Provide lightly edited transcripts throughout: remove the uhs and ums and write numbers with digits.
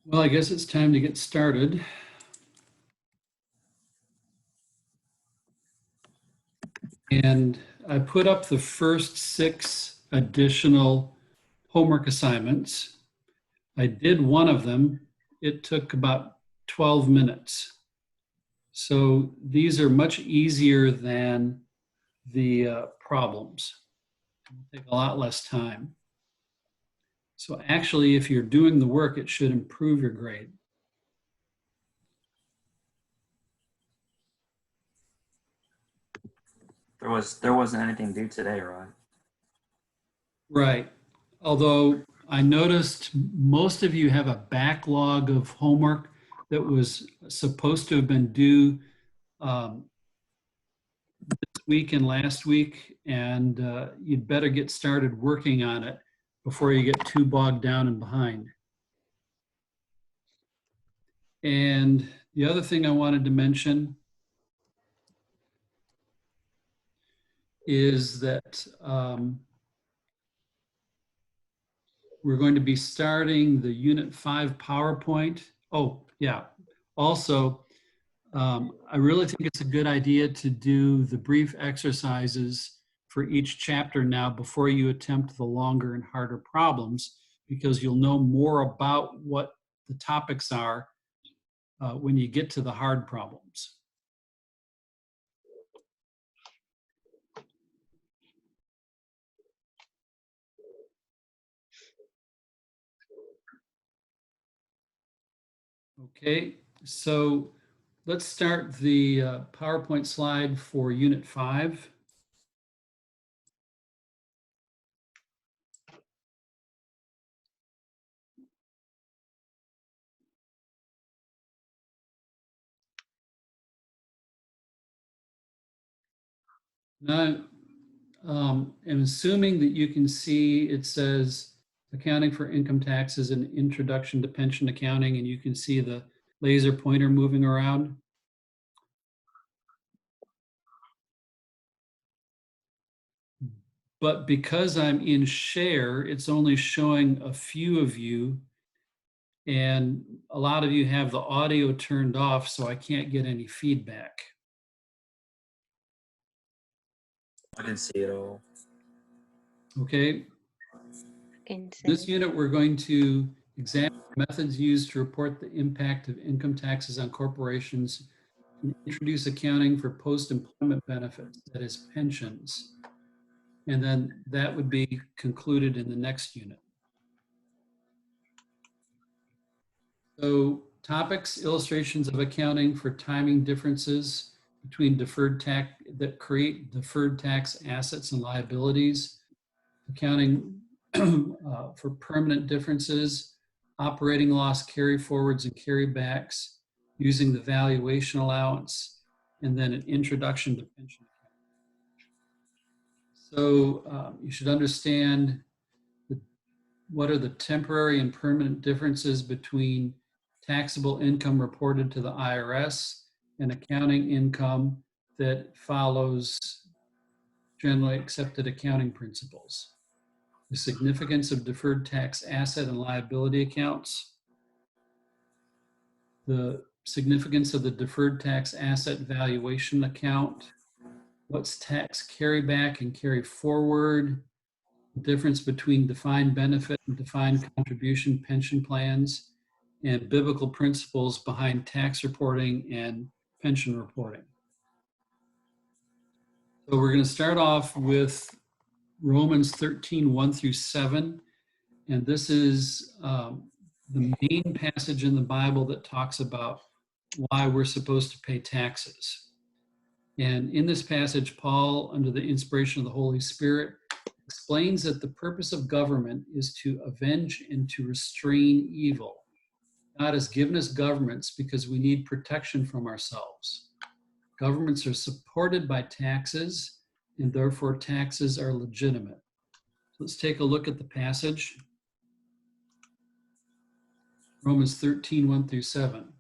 Well, I guess it's time to get started. And I put up the first 6 additional homework assignments. I did one of them. It took about 12 minutes. So these are much easier than the problems. It'll take a lot less time. So actually, if you're doing the work, it should improve your grade. There wasn't anything due today, right? Right. Although I noticed most of you have a backlog of homework that was supposed to have been due this week and last week, and you'd better get started working on it before you get too bogged down and behind. And the other thing I wanted to mention is that we're going to be starting the Unit 5 PowerPoint. Oh, yeah. Also, I really think it's a good idea to do the brief exercises for each chapter now before you attempt the longer and harder problems, because you'll know more about what the topics are when you get to the hard problems. Okay, so let's start the PowerPoint slide for Unit 5. Now, I'm assuming that you can see it says accounting for income taxes and introduction to pension accounting, and you can see the laser pointer moving around. But because I'm in share, it's only showing a few of you, and a lot of you have the audio turned off, so I can't get any feedback. I didn't see it all. Okay. In this unit, we're going to examine methods used to report the impact of income taxes on corporations and introduce accounting for post-employment benefits, that is pensions. And then that would be concluded in the next unit. So topics, illustrations of accounting for timing differences between deferred tax that create deferred tax assets and liabilities, accounting for permanent differences, operating loss carry forwards and carrybacks, using the valuation allowance, and then an introduction to pension accounting. So you should understand what are the temporary and permanent differences between taxable income reported to the IRS and accounting income that follows generally accepted accounting principles. The significance of deferred tax asset and liability accounts, the significance of the deferred tax asset valuation account, what's tax carryback and carry forward, the difference between defined benefit and defined contribution pension plans, and biblical principles behind tax reporting and pension reporting. So we're going to start off with Romans 13, 1 through 7. And this is the main passage in the Bible that talks about why we're supposed to pay taxes. And in this passage, Paul, under the inspiration of the Holy Spirit, explains that the purpose of government is to avenge and to restrain evil. God has given us governments because we need protection from ourselves. Governments are supported by taxes, and therefore taxes are legitimate. Let's take a look at the passage. Romans 13, 1 through 7.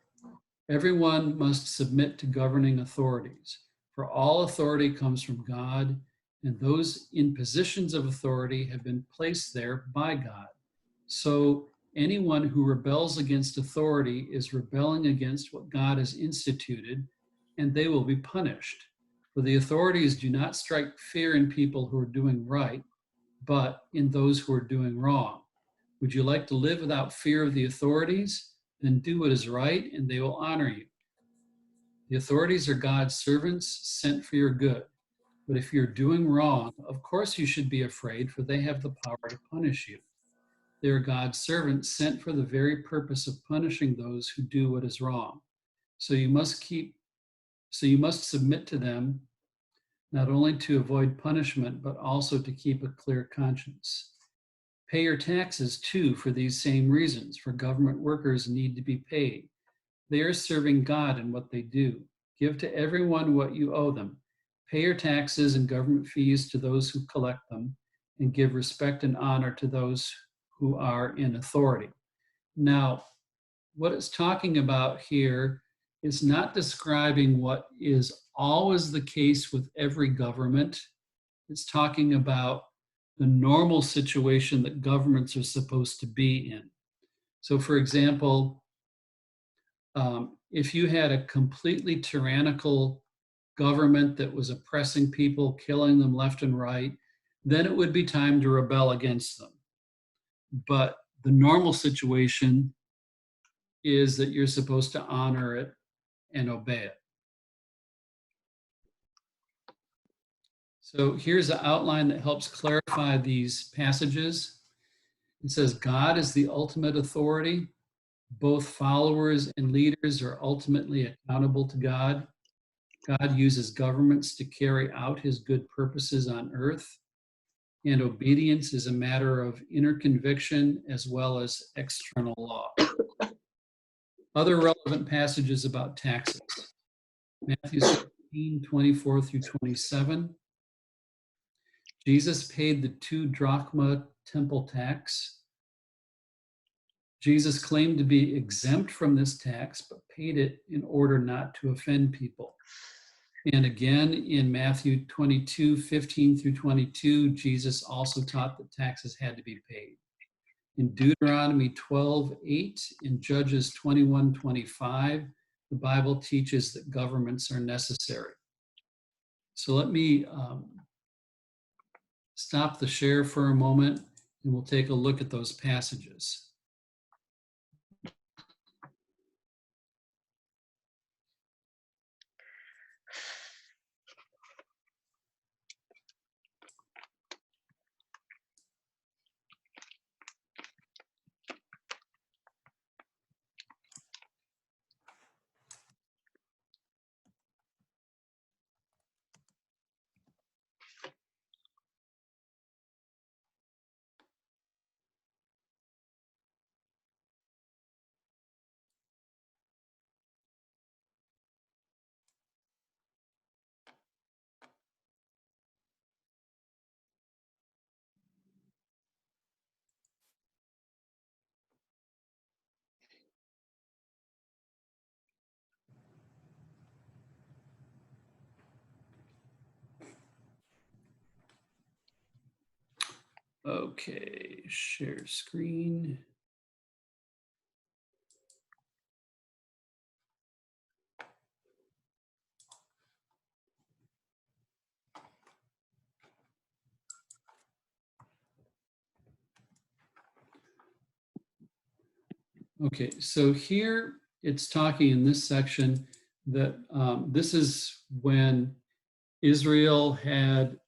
Everyone must submit to governing authorities, for all authority comes from God, and those in positions of authority have been placed there by God. So Anyone who rebels against authority is rebelling against what God has instituted, and they will be punished. For the authorities do not strike fear in people who are doing right, but in those who are doing wrong. Would you like to live without fear of the authorities? Then do what is right, and they will honor you. The authorities are God's servants sent for your good. But if you're doing wrong, of course you should be afraid, for they have the power to punish you. They are God's servants sent for the very purpose of punishing those who do what is wrong. So you must submit to them, not only to avoid punishment, but also to keep a clear conscience. Pay your taxes too for these same reasons, for government workers need to be paid. They are serving God in what they do. Give to everyone what you owe them. Pay your taxes and government fees to those who collect them, and give respect and honor to those who are in authority. Now, what it's talking about here is not describing what is always the case with every government. It's talking about the normal situation that governments are supposed to be in. So, for example, if you had a completely tyrannical government that was oppressing people, killing them left and right, then it would be time to rebel against them. But the normal situation is that you're supposed to honor it and obey it. So here's the outline that helps clarify these passages. It says, God is the ultimate authority. Both followers and leaders are ultimately accountable to God. God uses governments to carry out his good purposes on earth. And obedience is a matter of inner conviction as well as external law. Other relevant passages about taxes. Matthew 16, 24 through 27. Jesus paid the 2 drachma temple tax. Jesus claimed to be exempt from this tax, but paid it in order not to offend people. And again, in Matthew 22, 15 through 22, Jesus also taught that taxes had to be paid. In Deuteronomy 12, 8, in Judges 21, 25, the Bible teaches that governments are necessary. So let me stop the share for a moment, and we'll take a look at those passages. Okay, share screen. Okay, so here it's talking in this section that this is when Israel had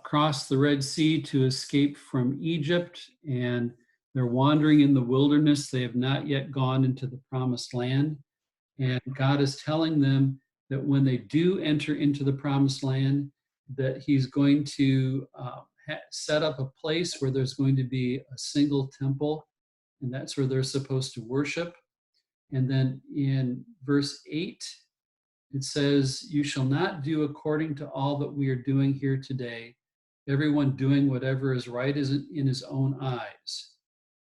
crossed the Red Sea to escape from Egypt, and they're wandering in the wilderness. They have not yet gone into the promised land. And God is telling them that when they do enter into the promised land, that he's going to set up a place where there's going to be a single temple, and that's where they're supposed to worship. And then in verse 8, it says, you shall not do according to all that we are doing here today, everyone doing whatever is right in his own eyes.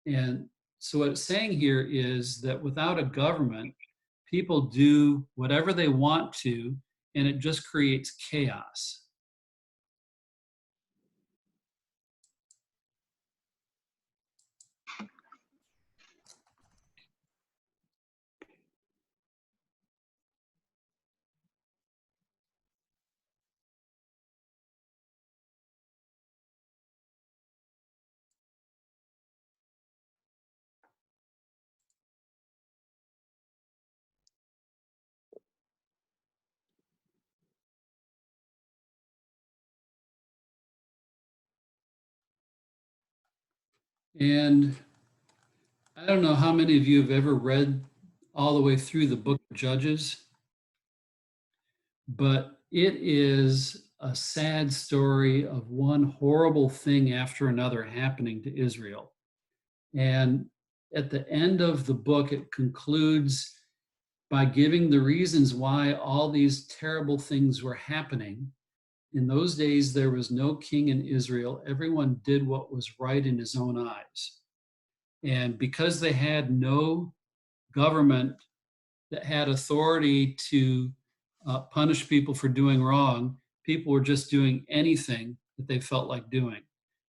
And so what it's saying here is that without a government, people do whatever they want to, and it just creates chaos. And I don't know how many of you have ever read all the way through the book of Judges, but it is a sad story of one horrible thing after another happening to Israel. And at the end of the book, it concludes by giving the reasons why all these terrible things were happening. In those days, there was no king in Israel. Everyone did what was right in his own eyes. And because they had no government that had authority to punish people for doing wrong, people were just doing anything that they felt like doing.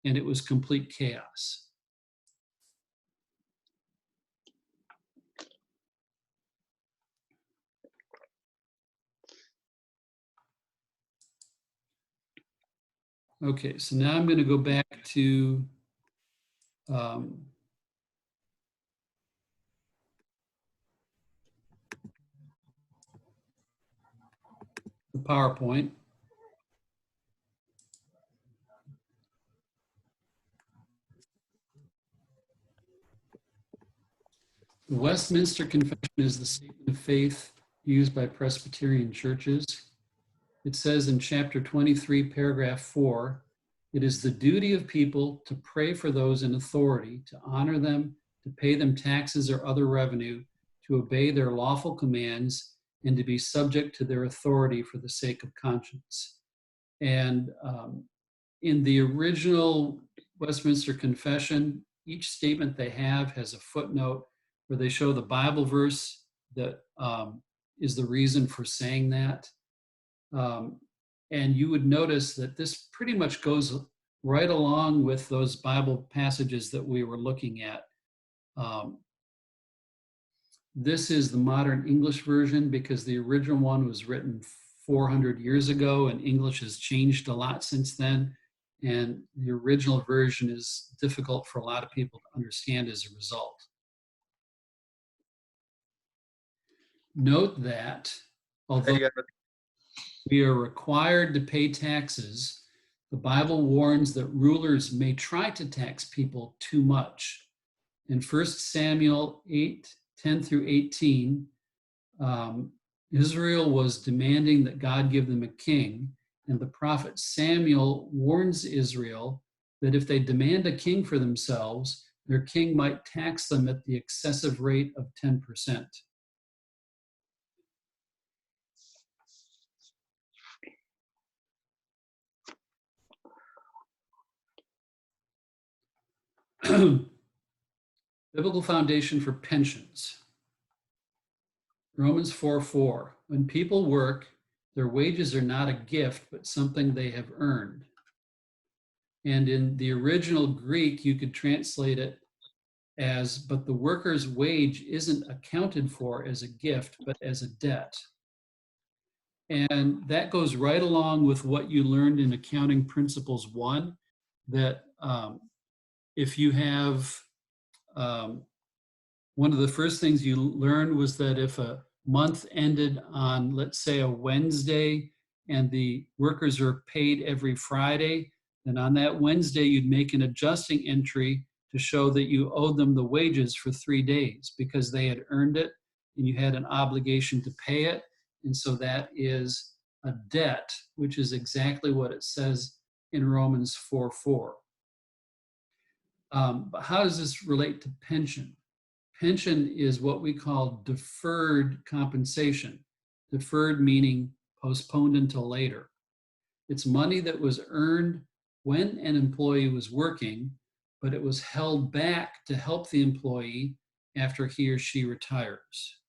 And it was complete chaos. Okay, so now I'm going to go back to um, the PowerPoint. The Westminster Confession is the statement of faith used by Presbyterian churches. It says in chapter 23, paragraph 4, it is the duty of people to pray for those in authority, to honor them, to pay them taxes or other revenue, to obey their lawful commands, and to be subject to their authority for the sake of conscience. And in the original Westminster Confession, each statement they have has a footnote where they show the Bible verse that is the reason for saying that. And you would notice that this pretty much goes right along with those Bible passages that we were looking at. This is the modern English version because the original one was written 400 years ago and English has changed a lot since then. And the original version is difficult for a lot of people to understand as a result. Note that although we are required to pay taxes, the Bible warns that rulers may try to tax people too much. In 1 Samuel 8:10 through 18, Israel was demanding that God give them a king, and the prophet Samuel warns Israel that if they demand a king for themselves, their king might tax them at the excessive rate of 10%. Biblical foundation for pensions. Romans 4:4. When people work, their wages are not a gift, but something they have earned. And in the original Greek, you could translate it as, but the worker's wage isn't accounted for as a gift, but as a debt. And that goes right along with what you learned in Accounting Principles 1, that if you have, one of the first things you learned was that if a month ended on, let's say, a Wednesday, and the workers are paid every Friday, then on that Wednesday, you'd make an adjusting entry to show that you owed them the wages for 3 days because they had earned it and you had an obligation to pay it. And so that is a debt, which is exactly what it says in Romans 4:4. But how does this relate to pension? Pension is what we call deferred compensation. Deferred meaning postponed until later. It's money that was earned when an employee was working, but it was held back to help the employee after he or she retires.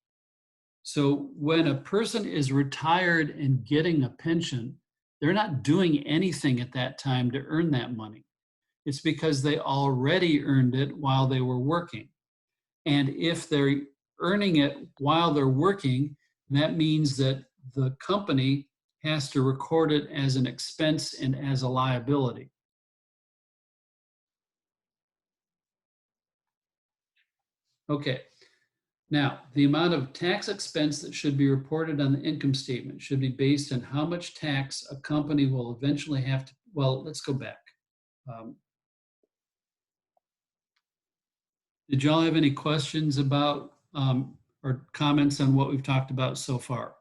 So when a person is retired and getting a pension, they're not doing anything at that time to earn that money. It's because they already earned it while they were working. And if they're earning it while they're working, that means that the company has to record it as an expense and as a liability. Okay, now the amount of tax expense that should be reported on the income statement should be based on how much tax a company will eventually have to, well, let's go back. Did y'all have any questions about or comments on what we've talked about so far?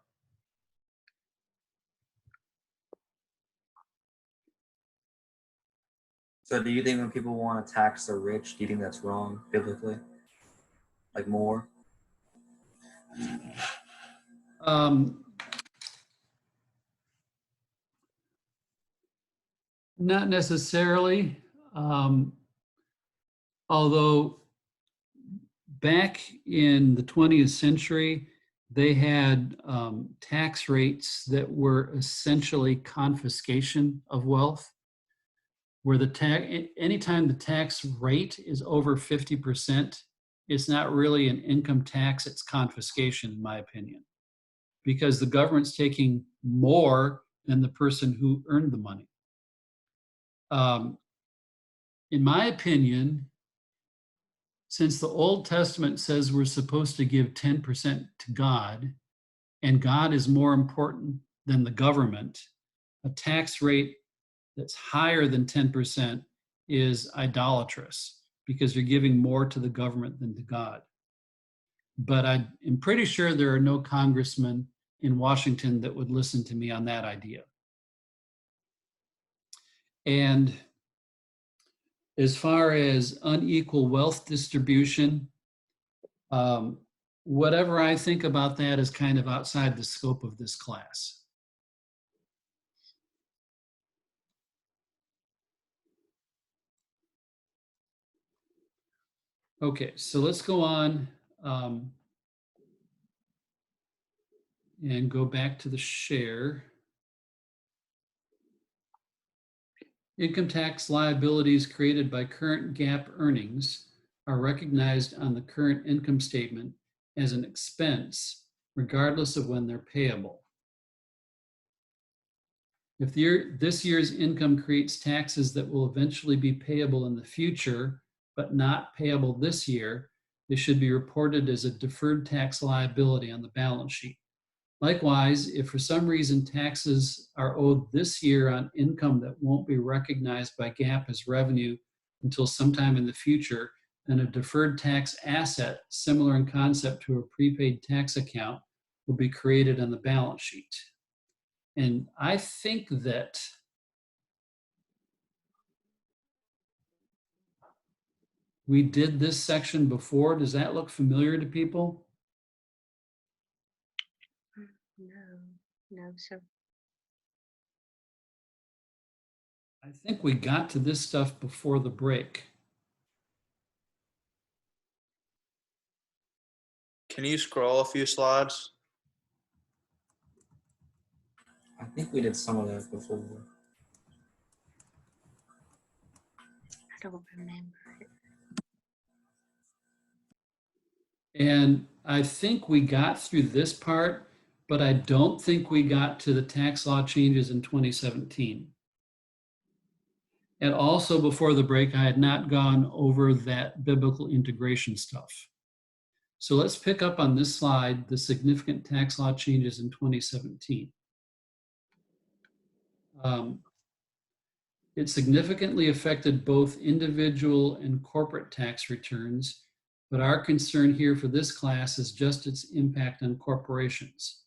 So do you think when people want to tax the rich, do you think that's wrong biblically? Like more? Um, Not necessarily, although back in the 20th century, they had tax rates that were essentially confiscation of wealth, where anytime the tax rate is over 50%, it's not really an income tax, it's confiscation, in my opinion, because the government's taking more than the person who earned the money. In my opinion, since the Old Testament says we're supposed to give 10% to God, and God is more important than the government, a tax rate that's higher than 10% is idolatrous because you're giving more to the government than to God. But I am pretty sure there are no congressmen in Washington that would listen to me on that idea. And as far as unequal wealth distribution, whatever I think about that is kind of outside the scope of this class. Okay, so let's go on and go back to the share. Income tax liabilities created by current GAAP earnings are recognized on the current income statement as an expense, regardless of when they're payable. If this year's income creates taxes that will eventually be payable in the future, but not payable this year, they should be reported as a deferred tax liability on the balance sheet. Likewise, if for some reason taxes are owed this year on income that won't be recognized by GAAP as revenue until sometime in the future, then a deferred tax asset, similar in concept to a prepaid tax account, will be created on the balance sheet. And I think that we did this section before. Does that look familiar to people? No, sir. I think we got to this stuff before the break. Can you scroll a few slides? I think we did some of that before. I don't remember it. And I think we got through this part, but I don't think we got to the tax law changes in 2017. And also before the break, I had not gone over that biblical integration stuff. So let's pick up on this slide, the significant tax law changes in 2017. It significantly affected both individual and corporate tax returns, but our concern here for this class is just its impact on corporations.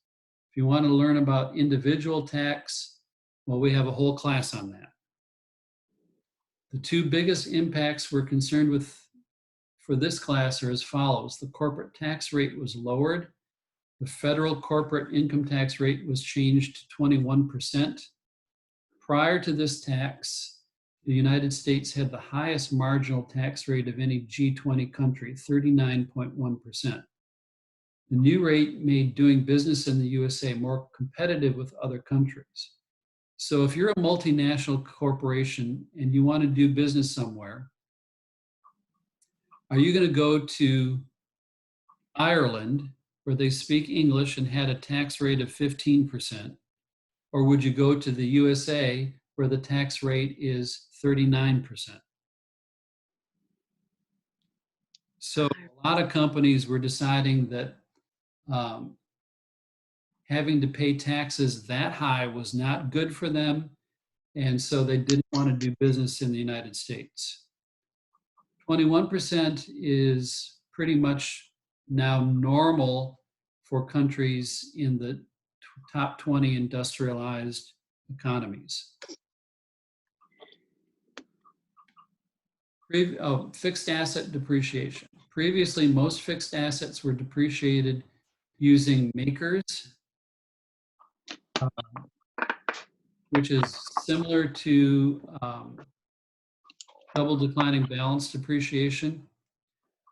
If you want to learn about individual tax, well, we have a whole class on that. The two biggest impacts we're concerned with for this class are as follows. The corporate tax rate was lowered. The federal corporate income tax rate was changed to 21%. Prior to this tax, the United States had the highest marginal tax rate of any G20 country, 39.1%. The new rate made doing business in the USA more competitive with other countries. So if you're a multinational corporation and you want to do business somewhere, are you going to go to Ireland, where they speak English and had a tax rate of 15%? Or would you go to the USA, where the tax rate is 39%? So a lot of companies were deciding that having to pay taxes that high was not good for them, and so they didn't want to do business in the United States. 21% is pretty much now normal for countries in the top 20 industrialized economies. Fixed asset depreciation. Previously, most fixed assets were depreciated using makers, which is similar to double declining balance depreciation.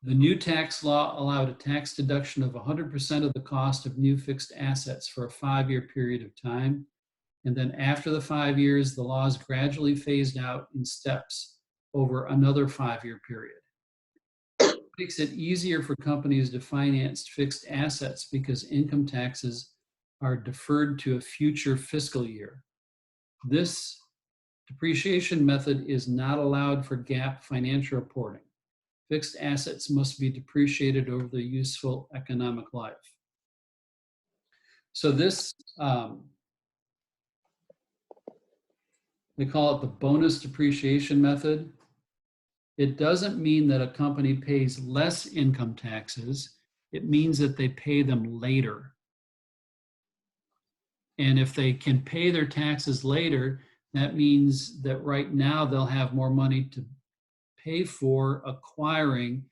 The new tax law allowed a tax deduction of 100% of the cost of new fixed assets for a 5-year period of time. And then after the 5 years, the law is gradually phased out in steps over another 5-year period. It makes it easier for companies to finance fixed assets because income taxes are deferred to a future fiscal year. This depreciation method is not allowed for GAAP financial reporting. Fixed assets must be depreciated over their useful economic life. So this, they call it the bonus depreciation method. It doesn't mean that a company pays less income taxes. It means that they pay them later. And if they can pay their taxes later, that means that right now they'll have more money to pay for acquiring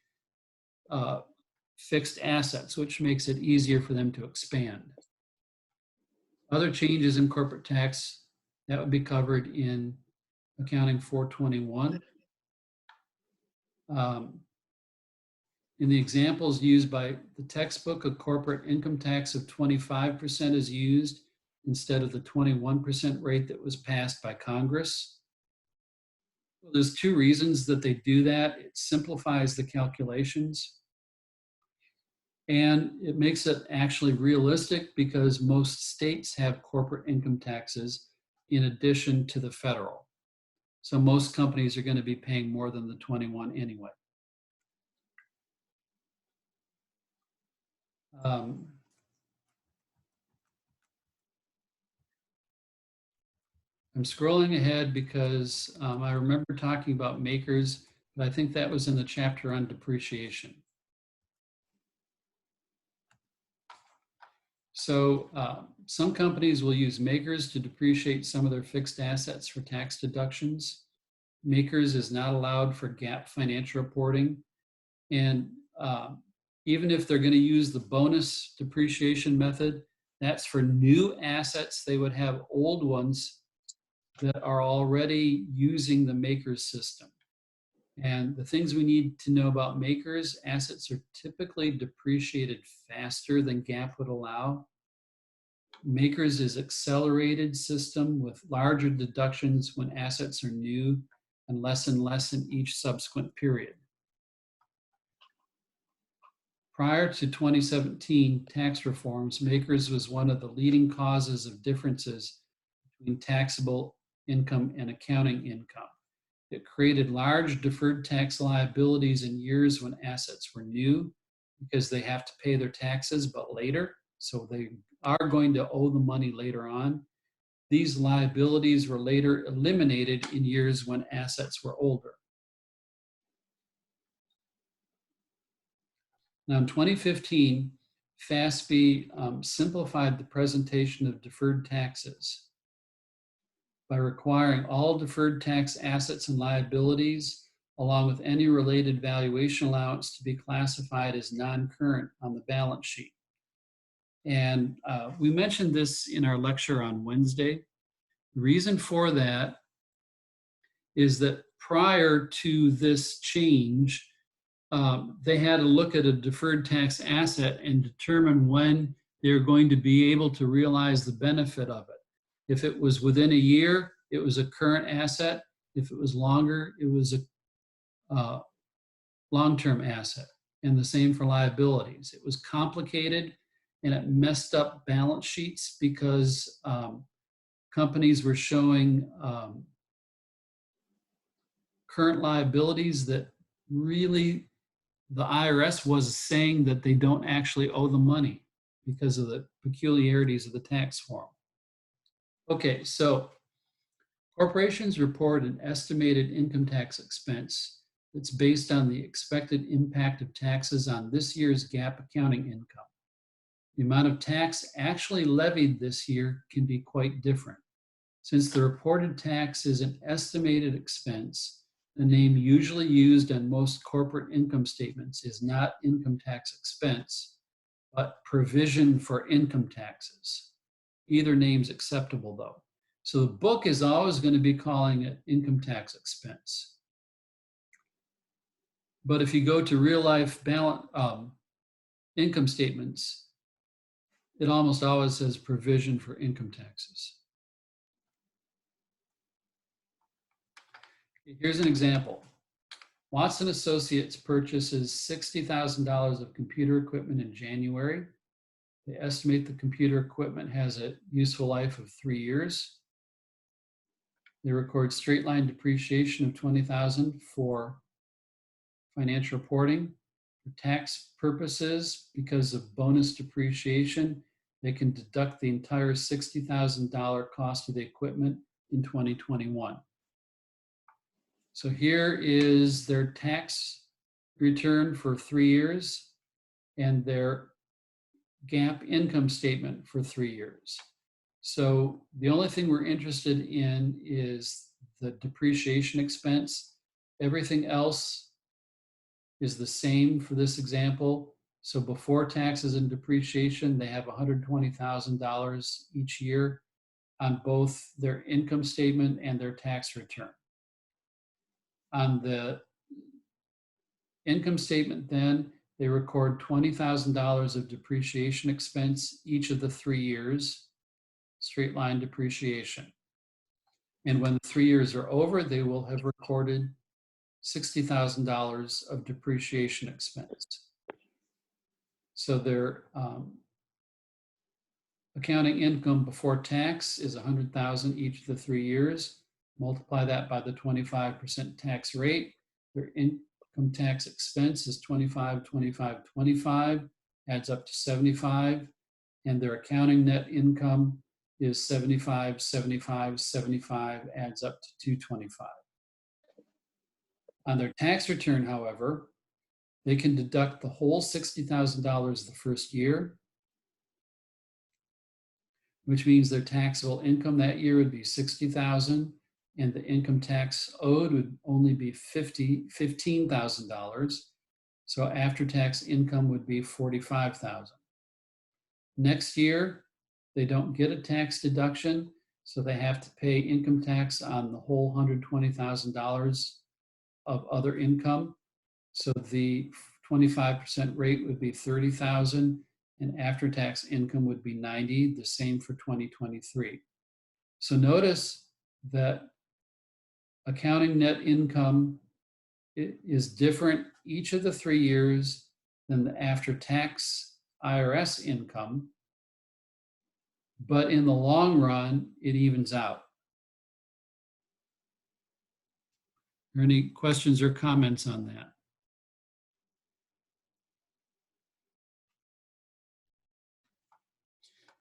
fixed assets, which makes it easier for them to expand. Other changes in corporate tax that would be covered in Accounting 421. In the examples used by the textbook, a corporate income tax of 25% is used instead of the 21% rate that was passed by Congress. Well, there's 2 reasons that they do that. It simplifies the calculations, and it makes it actually realistic because most states have corporate income taxes in addition to the federal. So most companies are going to be paying more than the 21 anyway. I'm scrolling ahead because I remember talking about makers, but I think that was in the chapter on depreciation. So some companies will use makers to depreciate some of their fixed assets for tax deductions. Makers is not allowed for GAAP financial reporting. And even if they're going to use the bonus depreciation method, that's for new assets. They would have old ones that are already using the makers system. And the things we need to know about makers, assets are typically depreciated faster than GAAP would allow. Makers is accelerated system with larger deductions when assets are new and less in each subsequent period. Prior to 2017 tax reforms, makers was one of the leading causes of differences between taxable income and accounting income. It created large deferred tax liabilities in years when assets were new because they have to pay their taxes, but later, so they are going to owe the money later on. These liabilities were later eliminated in years when assets were older. Now in 2015, FASB simplified the presentation of deferred taxes by requiring all deferred tax assets and liabilities, along with any related valuation allowance, to be classified as non-current on the balance sheet. And we mentioned this in our lecture on Wednesday. The reason for that is that prior to this change, they had to look at a deferred tax asset and determine when they're going to be able to realize the benefit of it. If it was within a year, it was a current asset. If it was longer, it was a long-term asset. And the same for liabilities. It was complicated and it messed up balance sheets because companies were showing current liabilities that really the IRS was saying that they don't actually owe the money because of the peculiarities of the tax form. Okay, so corporations report an estimated income tax expense that's based on the expected impact of taxes on this year's GAAP accounting income. The amount of tax actually levied this year can be quite different. Since the reported tax is an estimated expense, the name usually used on most corporate income statements is not income tax expense, but provision for income taxes. Either name's acceptable though. So the book is always going to be calling it income tax expense. But if you go to real life income statements, it almost always says provision for income taxes. Here's an example. Watson Associates purchases $60,000 of computer equipment in January. They estimate the computer equipment has a useful life of 3 years. They record straight line depreciation of $20,000 for financial reporting. For tax purposes, because of bonus depreciation, they can deduct the entire $60,000 cost of the equipment in 2021. So here is their tax return for 3 years and their GAAP income statement for 3 years. So the only thing we're interested in is the depreciation expense. Everything else is the same for this example. So before taxes and depreciation, they have $120,000 each year on both their income statement and their tax return. On the income statement then, they record $20,000 of depreciation expense each of the 3 years, straight line depreciation. And when the 3 years are over, they will have recorded $60,000 of depreciation expense. So their accounting income before tax is $100,000 each of the 3 years. Multiply that by the 25% tax rate. Their income tax expense is 25, 25, 25, adds up to 75. And their accounting net income is 75, 75, 75, adds up to 225. On their tax return, however, they can deduct the whole $60,000 the first year, which means their taxable income that year would be $60,000, and the income tax owed would only be $15,000. So after-tax income would be $45,000. Next year, they don't get a tax deduction, so they have to pay income tax on the whole $120,000 of other income. So the 25% rate would be $30,000, and after-tax income would be $90,000, the same for 2023. So notice that accounting net income is different each of the 3 years than the after-tax IRS income, but in the long run, it evens out. Are there any questions or comments on that?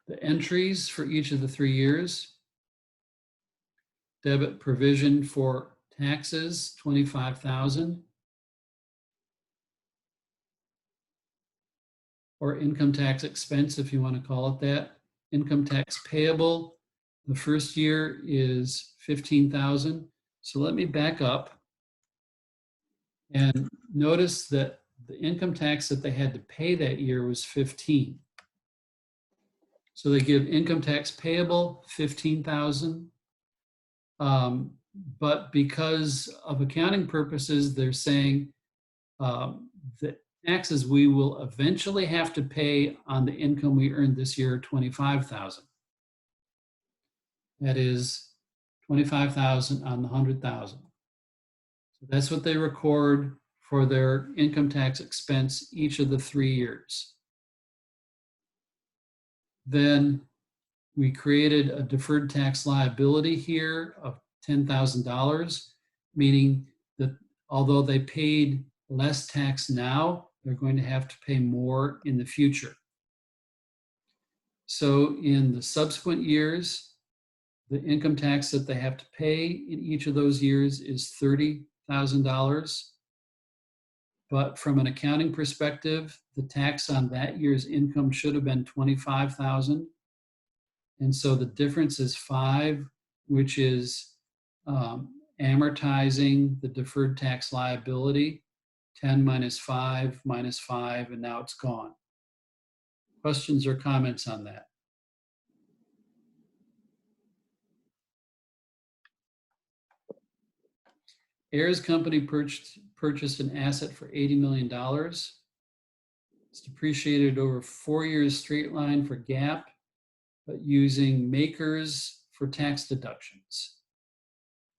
The entries for each of the 3 years. Debit provision for taxes, $25,000. Or income tax expense, if you want to call it that. Income tax payable, the first year is $15,000. So let me back up and notice that the income tax that they had to pay that year was $15,000. So they give income tax payable, $15,000. But because of accounting purposes, they're saying that taxes we will eventually have to pay on the income we earned this year, $25,000. That is $25,000 on the $100,000. So that's what they record for their income tax expense each of the 3 years. Then we created a deferred tax liability here of $10,000, meaning that although they paid less tax now, they're going to have to pay more in the future. So in the subsequent years, the income tax that they have to pay in each of those years is $30,000. but from an accounting perspective, the tax on that year's income should have been $25,000. And so the difference is 5, which is amortizing the deferred tax liability, 10 minus 5 minus 5, and now it's gone. Questions or comments on that? Ayers Company purchased an asset for $80 million. It's depreciated over 4 years straight line for GAAP, but using makers for tax deductions.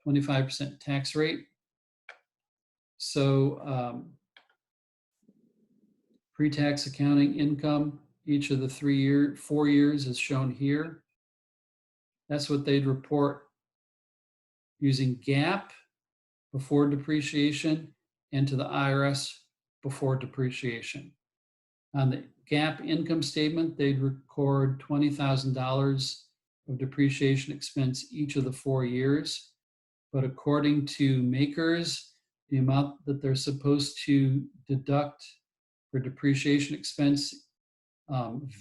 25% tax rate. So pre-tax accounting income, each of the 4 years is shown here. That's what they'd report using GAAP before depreciation and to the IRS before depreciation. On the GAAP income statement, they'd record $20,000 of depreciation expense each of the 4 years. But according to makers, the amount that they're supposed to deduct for depreciation expense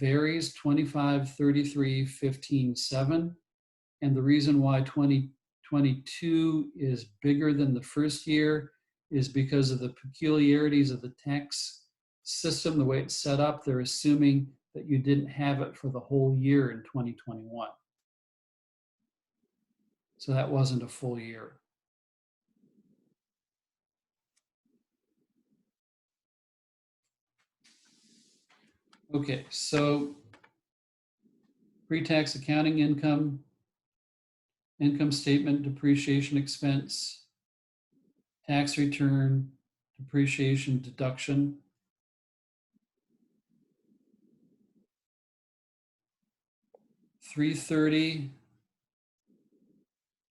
varies 25, 33, 15, 7. And the reason why 2022 is bigger than the first year is because of the peculiarities of the tax system, the way it's set up. They're assuming that you didn't have it for the whole year in 2021. So that wasn't a full year. Okay, so pre-tax accounting income, income statement, depreciation expense, tax return, depreciation deduction. $330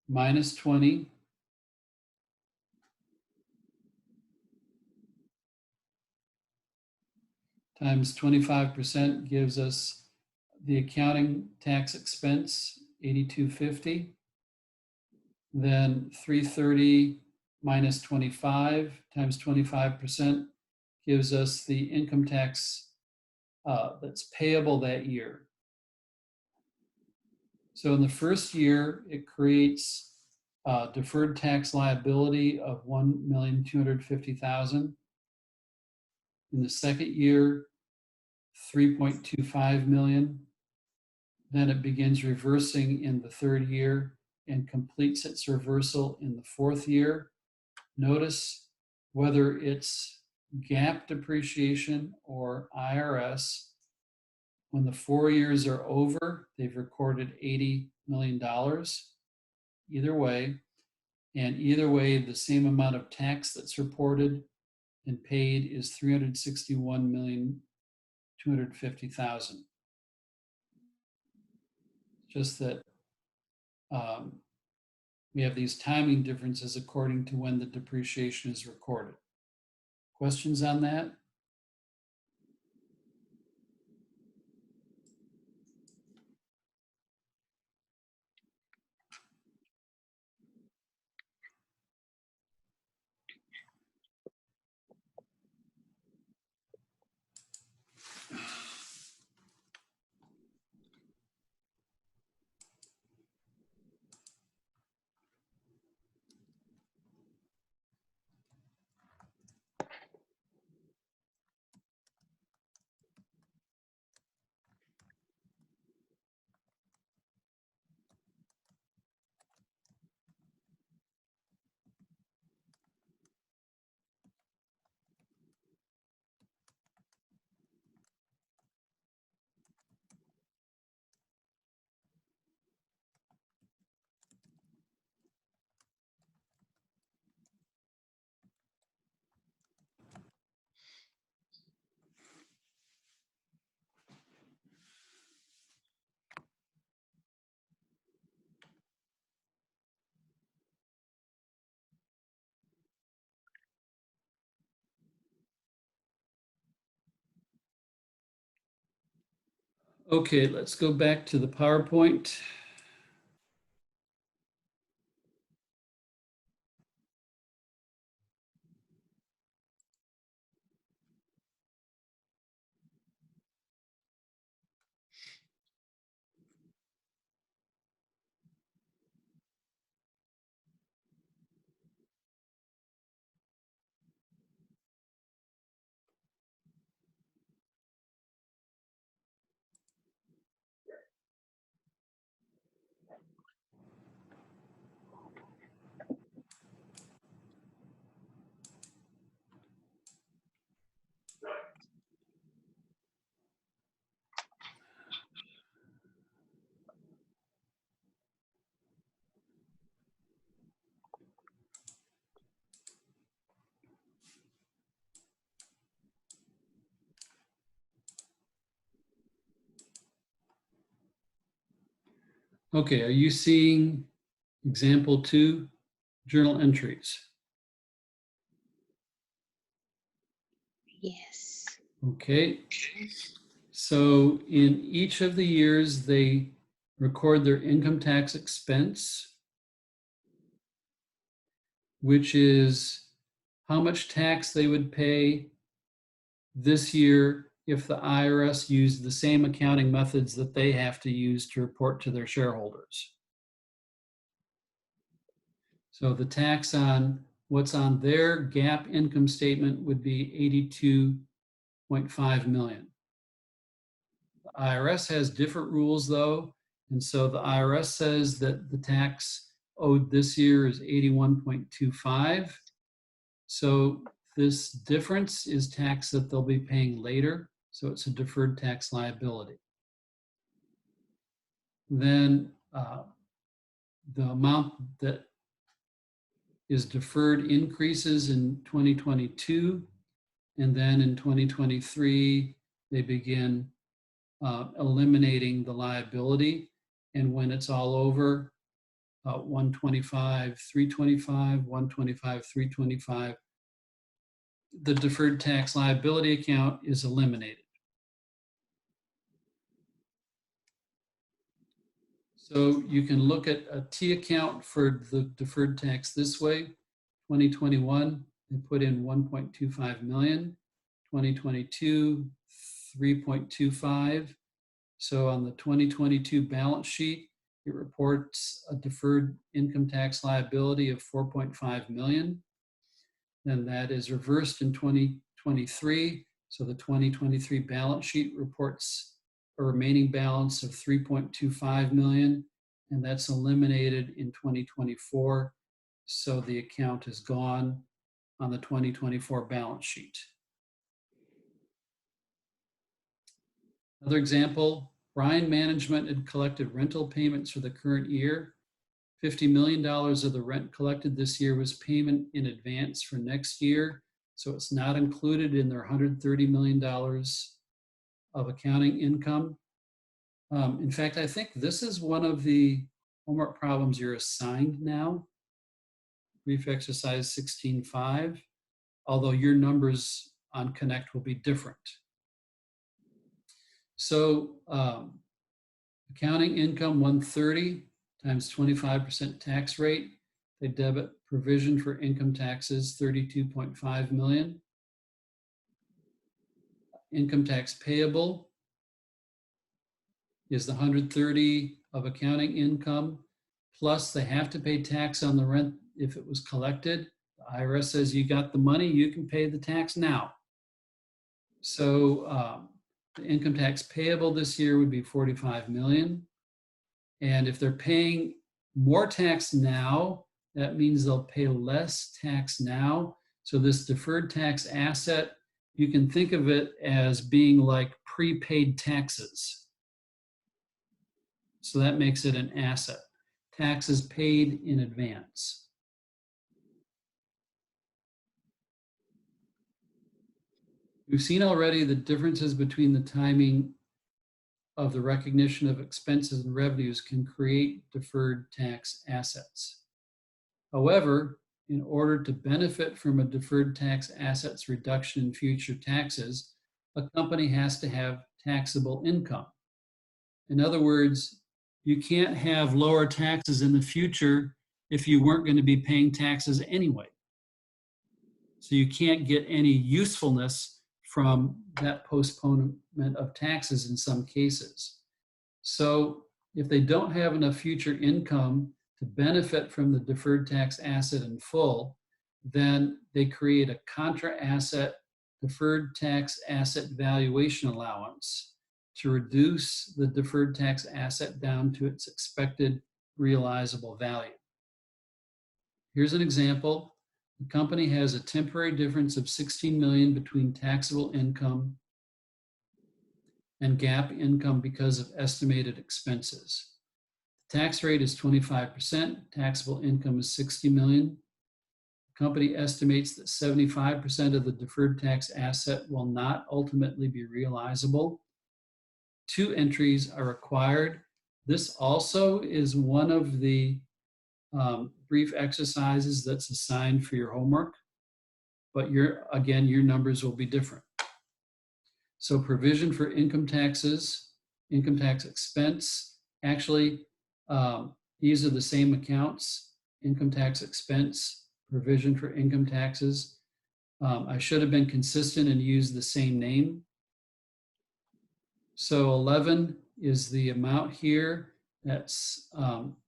minus 20 times 25% gives us the accounting tax expense, $82.50. Then 330 minus 25 times 25% gives us the income tax that's payable that year. So in the first year, it creates a deferred tax liability of $1,250,000. In the second year, 3.25 million. Then it begins reversing in the third year and completes its reversal in the fourth year. Notice whether it's GAAP depreciation or IRS, when the 4 years are over, they've recorded $80 million. Either way, and either way, the same amount of tax that's reported and paid is $361,250,000. Just that we have these timing differences according to when the depreciation is recorded. Questions on that? Okay, let's go back to the PowerPoint. Okay, are you seeing example 2, journal entries? Yes. Okay, so in each of the years, they record their income tax expense, which is how much tax they would pay this year if the IRS used the same accounting methods that they have to use to report to their shareholders. So the tax on what's on their GAAP income statement would be 82.5 million. The IRS has different rules though, and so the IRS says that the tax owed this year is 81.25. So this difference is tax that they'll be paying later, so it's a deferred tax liability. Then the amount that is deferred increases in 2022, and then in 2023, they begin eliminating the liability. And when it's all over, 125, 325, 125, 325, the deferred tax liability account is eliminated. So you can look at a T account for the deferred tax this way. 2021, they put in 1.25 million. 2022, 3.25. So on the 2022 balance sheet, it reports a deferred income tax liability of 4.5 million. Then that is reversed in 2023. So the 2023 balance sheet reports a remaining balance of 3.25 million, and that's eliminated in 2024. So the account is gone on the 2024 balance sheet. Another example, Bryan Management had collected rental payments for the current year. $50 million of the rent collected this year was payment in advance for next year. So it's not included in their $130 million of accounting income. In fact, I think this is one of the homework problems you're assigned now. Brief exercise 16.5, although your numbers on Connect will be different. So accounting income 130 times 25% tax rate. They debit provision for income taxes 32.5 million. Income tax payable is the 130 of accounting income, plus they have to pay tax on the rent if it was collected. The IRS says you got the money, you can pay the tax now. So the income tax payable this year would be 45 million. And if they're paying more tax now, that means they'll pay less tax now. So this deferred tax asset, you can think of it as being like prepaid taxes. So that makes it an asset. Taxes paid in advance. We've seen already the differences between the timing of the recognition of expenses and revenues can create deferred tax assets. However, in order to benefit from a deferred tax assets reduction in future taxes, a company has to have taxable income. In other words, you can't have lower taxes in the future if you weren't going to be paying taxes anyway. So you can't get any usefulness from that postponement of taxes in some cases. So if they don't have enough future income to benefit from the deferred tax asset in full, then they create a contra asset deferred tax asset valuation allowance to reduce the deferred tax asset down to its expected realizable value. Here's an example. The company has a temporary difference of 16 million between taxable income and GAAP income because of estimated expenses. The tax rate is 25%, taxable income is 60 million. The company estimates that 75% of the deferred tax asset will not ultimately be realizable. 2 entries are required. This also is one of the brief exercises that's assigned for your homework, but again, your numbers will be different. So provision for income taxes, income tax expense, actually, these are the same accounts, income tax expense, provision for income taxes. I should have been consistent and used the same name. So 11 is the amount here. That's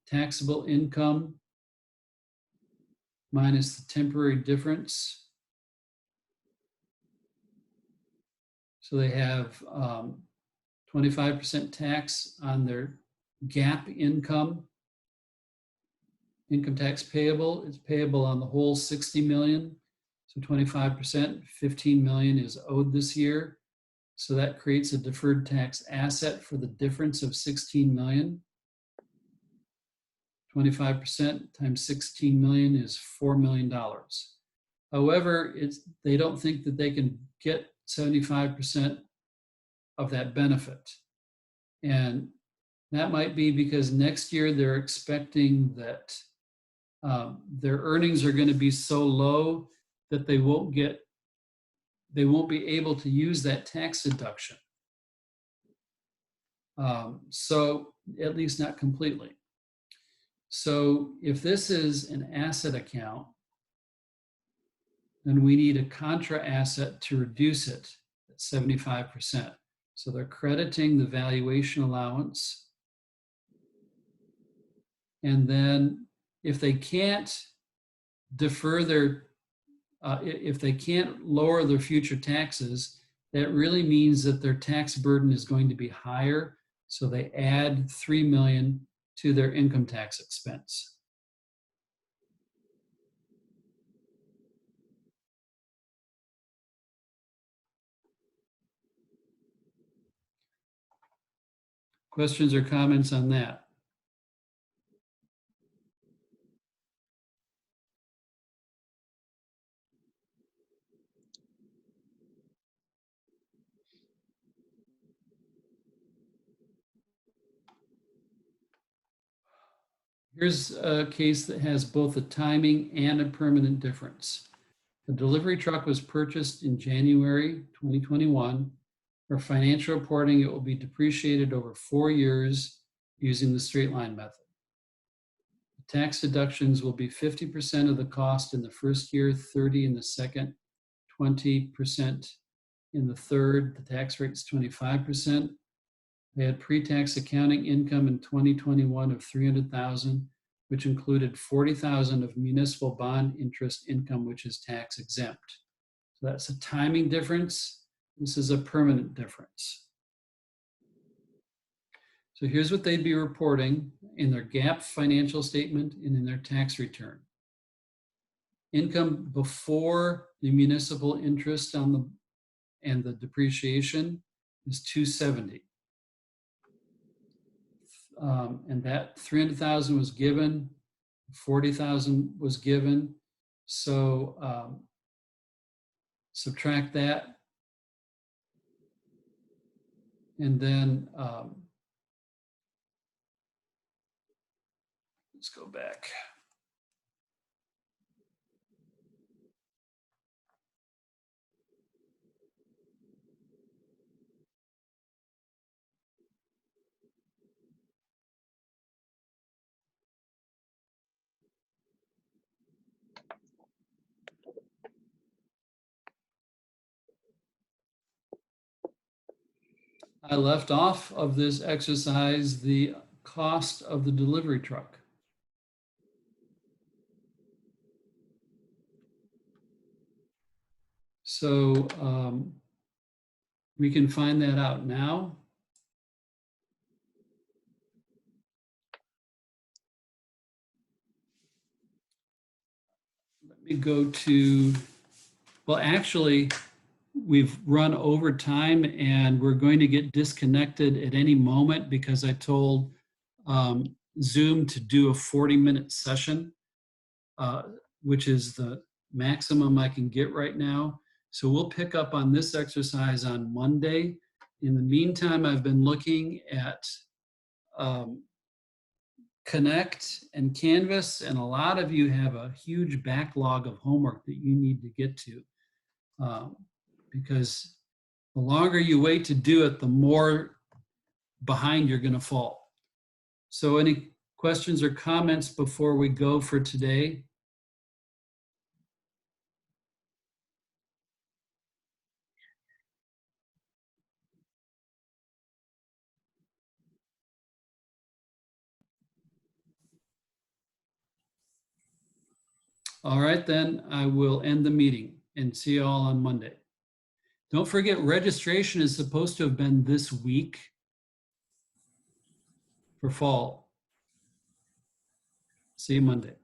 taxable income minus the temporary difference. So they have 25% tax on their GAAP income. Income tax payable is payable on the whole 60 million. So 25%, 15 million is owed this year. So that creates a deferred tax asset for the difference of 16 million. 25% times 16 million is $4 million. However, they don't think that they can get 75% of that benefit. And that might be because next year they're expecting that their earnings are going to be so low that they won't be able to use that tax deduction. So at least not completely. So if this is an asset account, then we need a contra asset to reduce it at 75%. So they're crediting the valuation allowance. And then if they can't defer their, if they can't lower their future taxes, that really means that their tax burden is going to be higher. So they add 3 million to their income tax expense. Questions or comments on that? Here's a case that has both a timing and a permanent difference. The delivery truck was purchased in January 2021. For financial reporting, it will be depreciated over 4 years using the straight line method. The tax deductions will be 50% of the cost in the first year, 30% in the second, 20% in the third. The tax rate is 25%. They had pre-tax accounting income in 2021 of $300,000, which included $40,000 of municipal bond interest income, which is tax exempt. So that's a timing difference. This is a permanent difference. So here's what they'd be reporting in their GAAP financial statement and in their tax return. Income before the municipal interest and the depreciation is $270,000. And that 300,000 was given, 40,000 was given. So subtract that. And then let's go back. I left off of this exercise the cost of the delivery truck. So we can find that out now. Let me go to, well, actually, we've run over time and we're going to get disconnected at any moment because I told Zoom to do a 40-minute session, which is the maximum I can get right now. So we'll pick up on this exercise on Monday. In the meantime, I've been looking at Connect and Canvas, and a lot of you have a huge backlog of homework that you need to get to, because the longer you wait to do it, the more behind you're going to fall. So any questions or comments before we go for today? All right, then I will end the meeting and see you all on Monday. Don't forget, registration is supposed to have been this week for fall. See you Monday.